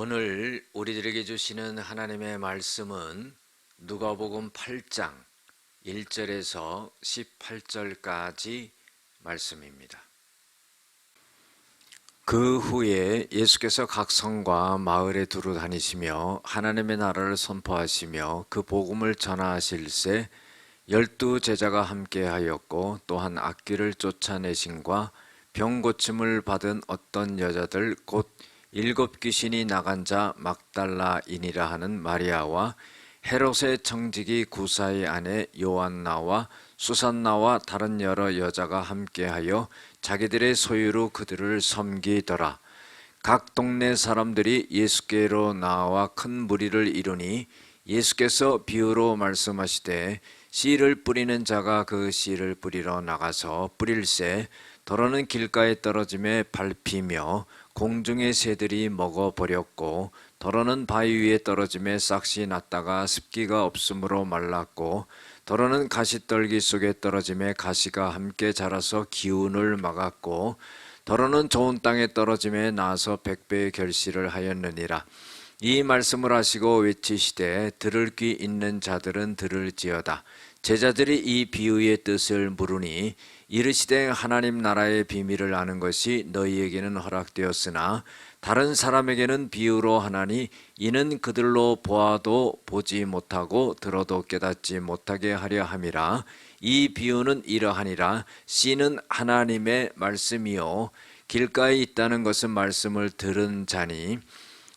오늘 우리들에게 주시는 하나님의 말씀은 누가복음 8장 1절에서 18절까지 말씀입니다. 그 후에 예수께서 각 성과 마을에 두루 다니시며 하나님의 나라를 선포하시며 그 복음을 전하실새 12 제자가 함께하였고 또한 악귀를 쫓아내심과 병 고침을 받은 어떤 여자들 곧 7 귀신이 나간 자 막달라인이라 하는 마리아와 헤롯의 청지기 구사의 아내 요한나와 수산나와 다른 여러 여자가 함께하여 자기들의 소유로 그들을 섬기더라. 각 동네 사람들이 예수께로 나와 큰 무리를 이루니 예수께서 비유로 말씀하시되 씨를 뿌리는 자가 그 씨를 뿌리러 나가서 뿌릴새 더러는 길가에 떨어짐에 밟히며 공중의 새들이 먹어버렸고 더러는 바위 위에 떨어짐에 싹이 났다가 습기가 없으므로 말랐고 더러는 가시떨기 속에 떨어짐에 가시가 함께 자라서 기운을 막았고 더러는 좋은 땅에 떨어짐에 나서 100배의 결실을 하였느니라. 이 말씀을 하시고 외치시되 들을 귀 있는 자들은 들을지어다. 제자들이 이 비유의 뜻을 물으니 이르시되 하나님 나라의 비밀을 아는 것이 너희에게는 허락되었으나 다른 사람에게는 비유로 하나니 이는 그들로 보아도 보지 못하고 들어도 깨닫지 못하게 하려 함이라. 이 비유는 이러하니라. 씨는 하나님의 말씀이요 길가에 있다는 것은 말씀을 들은 자니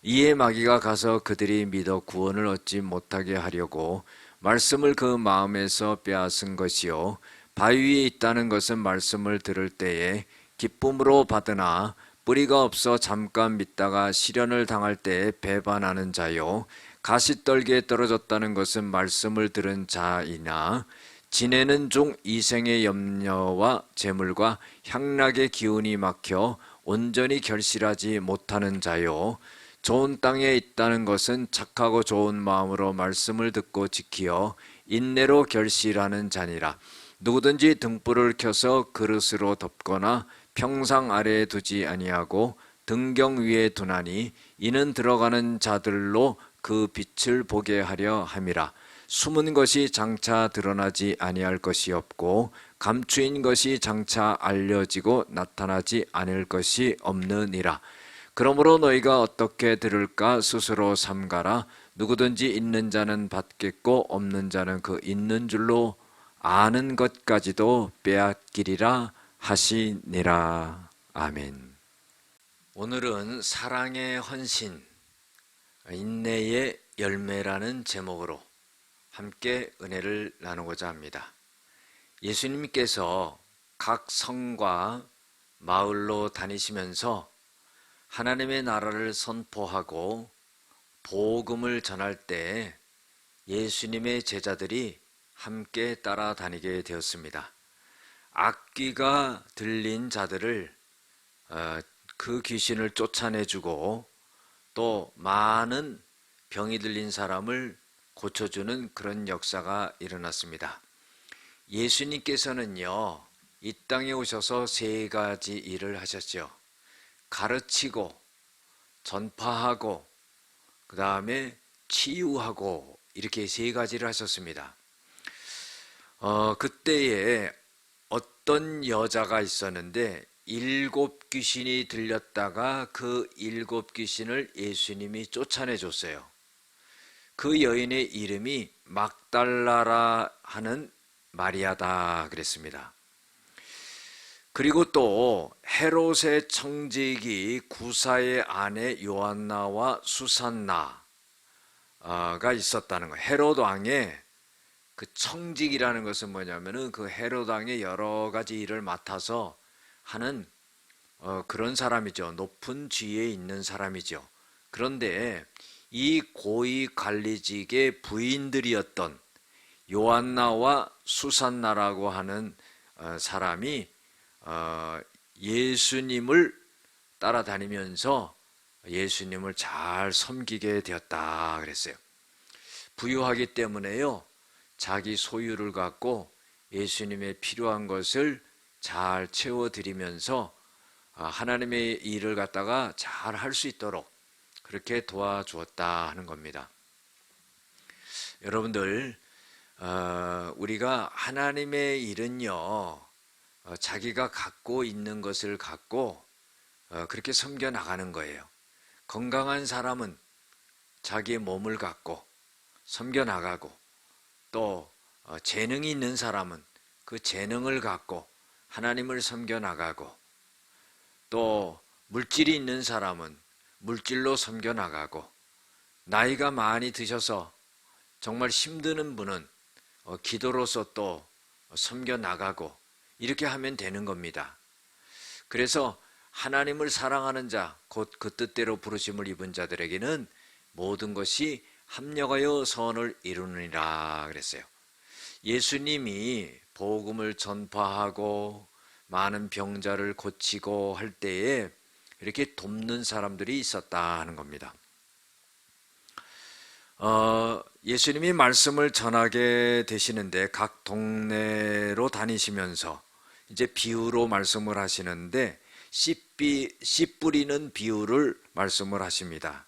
이에 마귀가 가서 그들이 믿어 구원을 얻지 못하게 하려고 말씀을 그 마음에서 빼앗은 것이요 바위 위에 있다는 것은 말씀을 들을 때에 기쁨으로 받으나 뿌리가 없어 잠깐 믿다가 시련을 당할 때에 배반하는 자요 가시떨기에 떨어졌다는 것은 말씀을 들은 자이나 지내는 중 이생의 염려와 재물과 향락의 기운이 막혀 온전히 결실하지 못하는 자요 좋은 땅에 있다는 것은 착하고 좋은 마음으로 말씀을 듣고 지키어 인내로 결실하는 자니라. 누구든지 등불을 켜서 그릇으로 덮거나 평상 아래에 두지 아니하고 등경 위에 두나니 이는 들어가는 자들로 그 빛을 보게 하려 함이라. 숨은 것이 장차 드러나지 아니할 것이 없고 감추인 것이 장차 알려지고 나타나지 않을 것이 없느니라. 그러므로 너희가 어떻게 들을까 스스로 삼가라. 누구든지 있는 자는 받겠고 없는 자는 그 있는 줄로 아는 것까지도 빼앗기리라 하시니라. 아멘. 오늘은 사랑의 헌신, 인내의 열매라는 제목으로 함께 은혜를 나누고자 합니다. 예수님께서 각 성과 마을로 다니시면서 하나님의 나라를 선포하고 복음을 전할 때 예수님의 제자들이 함께 따라다니게 되었습니다. 악귀가 들린 자들을 그 귀신을 쫓아내주고 또 많은 병이 들린 사람을 고쳐주는 그런 역사가 일어났습니다. 예수님께서는요, 이 땅에 오셔서 3가지 일을 하셨죠. 가르치고 전파하고 그 다음에 치유하고 이렇게 3가지를 하셨습니다. 그때에 어떤 여자가 있었는데 7 귀신이 들렸다가 그 7 귀신을 예수님이 쫓아내 줬어요. 그 여인의 이름이 막달라라 하는 마리아다 그랬습니다. 그리고 또 헤롯의 청지기 구사의 아내 요한나와 수산나가 있었다는 거예요. 헤롯 왕의 그 청직이라는 것은 뭐냐면은 그 헤롯 왕의 여러 가지 일을 맡아서 하는 그런 사람이죠. 높은 지위에 있는 사람이죠. 그런데 이 고위 관리직의 부인들이었던 요한나와 수산나라고 하는 사람이 예수님을 따라다니면서 예수님을 잘 섬기게 되었다 그랬어요. 부유하기 때문에요, 자기 소유를 갖고 예수님의 필요한 것을 잘 채워드리면서 하나님의 일을 갖다가 잘 할 수 있도록 그렇게 도와주었다 하는 겁니다. 여러분들, 우리가 하나님의 일은요, 자기가 갖고 있는 것을 갖고 그렇게 섬겨 나가는 거예요. 건강한 사람은 자기의 몸을 갖고 섬겨 나가고, 또 재능이 있는 사람은 그 재능을 갖고 하나님을 섬겨 나가고, 또 물질이 있는 사람은 물질로 섬겨 나가고, 나이가 많이 드셔서 정말 힘드는 분은 기도로서 또 섬겨 나가고, 이렇게 하면 되는 겁니다. 그래서 하나님을 사랑하는 자, 곧 그 뜻대로 부르심을 입은 자들에게는 모든 것이 합력하여 선을 이루느니라 그랬어요. 예수님이 복음을 전파하고 많은 병자를 고치고 할 때에 이렇게 돕는 사람들이 있었다 하는 겁니다. 예수님이 말씀을 전하게 되시는데 각 동네로 다니시면서 이제 비유로 말씀을 하시는데 씨 뿌리는 비유를 말씀을 하십니다.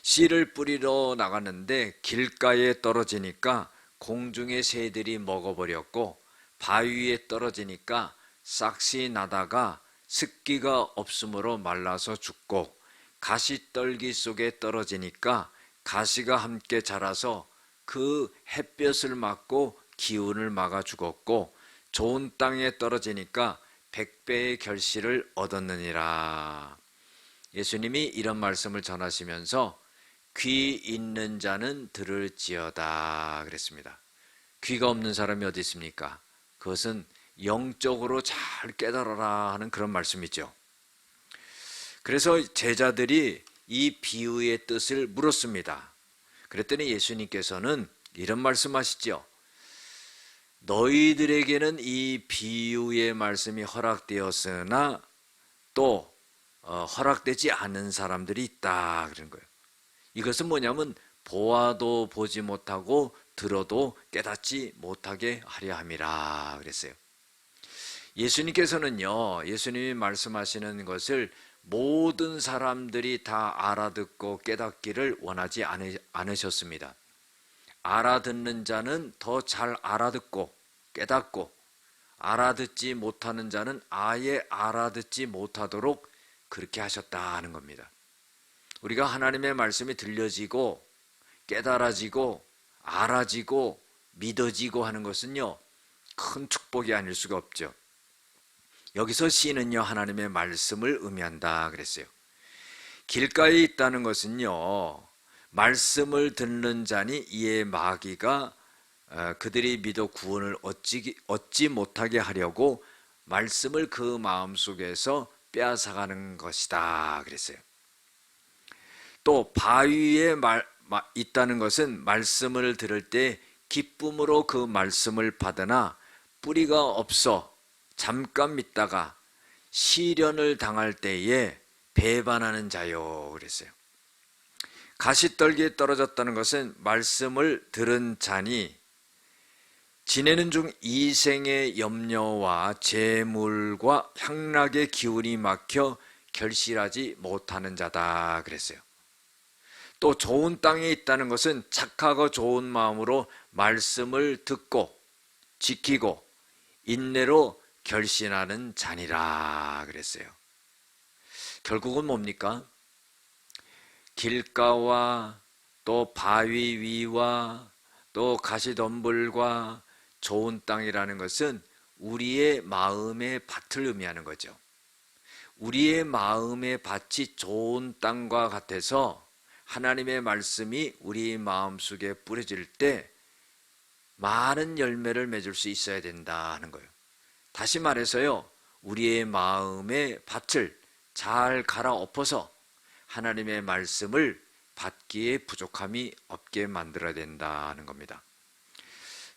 씨를 뿌리러 나갔는데 길가에 떨어지니까 공중의 새들이 먹어버렸고, 바위 위에 떨어지니까 싹시 나다가 습기가 없으므로 말라서 죽고, 가시떨기 속에 떨어지니까 가시가 함께 자라서 그 햇볕을 막고 기운을 막아 죽었고, 좋은 땅에 떨어지니까 100배의 결실을 얻었느니라. 예수님이 이런 말씀을 전하시면서 귀 있는 자는 들을지어다 그랬습니다. 귀가 없는 사람이 어디 있습니까? 그것은 영적으로 잘 깨달아라 하는 그런 말씀이죠. 그래서 제자들이 이 비유의 뜻을 물었습니다. 그랬더니 예수님께서는 이런 말씀하시죠. 너희들에게는 이 비유의 말씀이 허락되었으나 또 허락되지 않은 사람들이 있다 그런 거예요. 이것은 뭐냐면 보아도 보지 못하고 들어도 깨닫지 못하게 하려 함이라 그랬어요. 예수님께서는요, 예수님이 말씀하시는 것을 모든 사람들이 다 알아듣고 깨닫기를 원하지 않으셨습니다. 알아듣는 자는 더 잘 알아듣고 깨닫고, 알아듣지 못하는 자는 아예 알아듣지 못하도록 그렇게 하셨다 하는 겁니다. 우리가 하나님의 말씀이 들려지고 깨달아지고 알아지고 믿어지고 하는 것은요, 큰 축복이 아닐 수가 없죠. 여기서 씨는요, 하나님의 말씀을 의미한다 그랬어요. 길가에 있다는 것은요, 말씀을 듣는 자니 이에 마귀가 그들이 믿어 구원을 얻지 못하게 하려고 말씀을 그 마음속에서 빼앗아가는 것이다 그랬어요. 또 바위에 있다는 것은 말씀을 들을 때 기쁨으로 그 말씀을 받으나 뿌리가 없어 잠깐 믿다가 시련을 당할 때에 배반하는 자요 그랬어요. 가시떨기에 떨어졌다는 것은 말씀을 들은 자니 지내는 중 이생의 염려와 재물과 향락의 기운이 막혀 결실하지 못하는 자다 그랬어요. 또 좋은 땅에 있다는 것은 착하고 좋은 마음으로 말씀을 듣고 지키고 인내로 결신하는 자니라 그랬어요. 결국은 뭡니까? 길가와 또 바위 위와 또 가시덤불과 좋은 땅이라는 것은 우리의 마음의 밭을 의미하는 거죠. 우리의 마음의 밭이 좋은 땅과 같아서 하나님의 말씀이 우리 마음속에 뿌려질 때 많은 열매를 맺을 수 있어야 된다 하는 거예요. 다시 말해서요, 우리의 마음의 밭을 잘 갈아엎어서 하나님의 말씀을 받기에 부족함이 없게 만들어야 된다는 겁니다.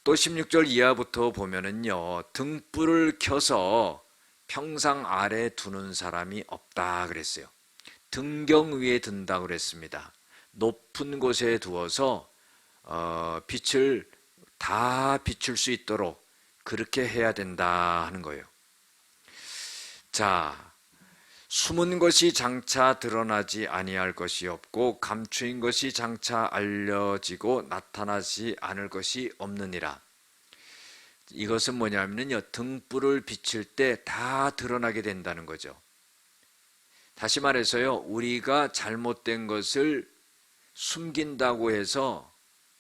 또 16절 이하부터 보면은요, 등불을 켜서 평상 아래 두는 사람이 없다 그랬어요. 등경 위에 든다 그랬습니다. 높은 곳에 두어서 빛을 다 비출 수 있도록 그렇게 해야 된다 하는 거예요. 자, 숨은 것이 장차 드러나지 아니할 것이 없고 감추인 것이 장차 알려지고 나타나지 않을 것이 없느니라. 이것은 뭐냐면요, 등불을 비칠 때 다 드러나게 된다는 거죠. 다시 말해서요, 우리가 잘못된 것을 숨긴다고 해서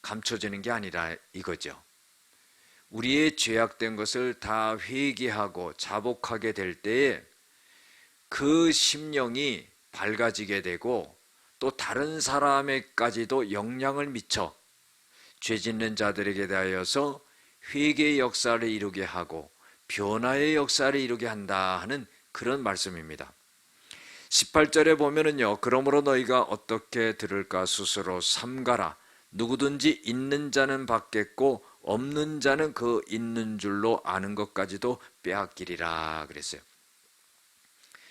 감춰지는 게 아니라 이거죠. 우리의 죄악된 것을 다 회개하고 자복하게 될 때에 그 심령이 밝아지게 되고 또 다른 사람에까지도 영향을 미쳐 죄 짓는 자들에게 대하여서 회개의 역사를 이루게 하고 변화의 역사를 이루게 한다 하는 그런 말씀입니다. 18절에 보면은요, 그러므로 너희가 어떻게 들을까 스스로 삼가라. 누구든지 있는 자는 받겠고 없는 자는 그 있는 줄로 아는 것까지도 빼앗기리라 그랬어요.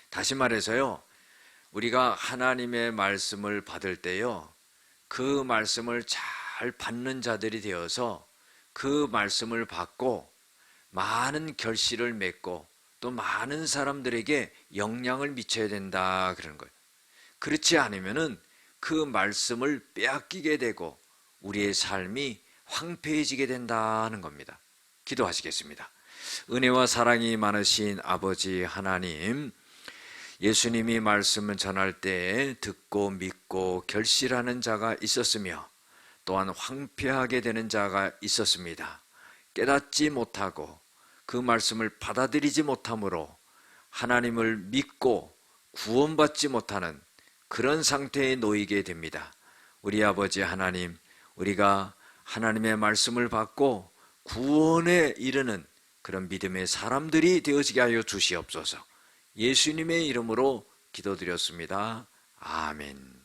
다시 말해서요, 우리가 하나님의 말씀을 받을 때요, 그 말씀을 잘 받는 자들이 되어서 그 말씀을 받고 많은 결실을 맺고 또 많은 사람들에게 영향을 미쳐야 된다 그러는 거예요. 그렇지 않으면은 그 말씀을 빼앗기게 되고 우리의 삶이 황폐해지게 된다는 겁니다. 기도하시겠습니다. 은혜와 사랑이 많으신 아버지 하나님, 예수님이 말씀을 전할 때 듣고 믿고 결실하는 자가 있었으며 또한 황폐하게 되는 자가 있었습니다. 깨닫지 못하고 그 말씀을 받아들이지 못함으로 하나님을 믿고 구원받지 못하는 그런 상태에 놓이게 됩니다. 우리 아버지 하나님, 우리가 하나님의 말씀을 받고 구원에 이르는 그런 믿음의 사람들이 되어지게 하여 주시옵소서. 예수님의 이름으로 기도드렸습니다. 아멘.